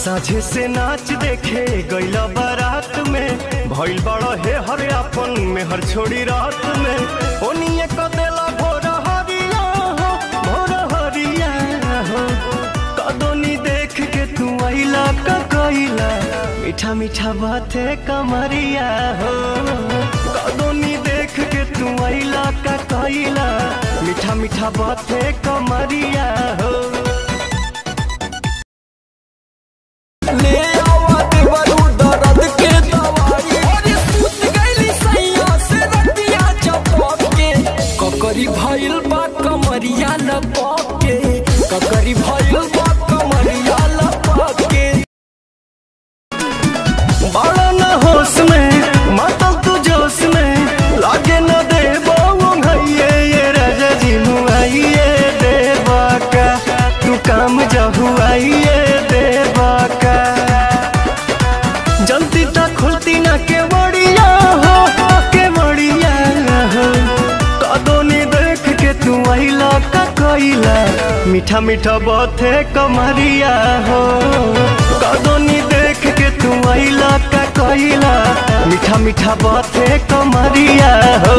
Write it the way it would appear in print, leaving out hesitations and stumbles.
साझे से नाच देखे गईला बारात में भइल बड़ा हे हर अपन में हर छोड़ी रात में ओनिए क देला भोर हरिया हो कदोनी देख के तू आइला का कइला मीठा मीठा बाते कमरिया हो कदोनी देख के तू आइला का कइला मीठा मीठा बाते कमरिया हो ककरी भइल बा कमरिया लपके ककरी भइल बा कमरिया लपके बड़ा न होश में मातल तू जोश में लागे न दे ये राजा जी मुआइए देवा का तू काम जहुआइए देवा का जल्दी तक खुलती ना के बड़िया हो कदोनी देख के तू आइला का कइला मीठा मीठा बाते कमरिया हो कदोनी देख के तू आइला का कइला मीठा मीठा बाते कमरिया हो।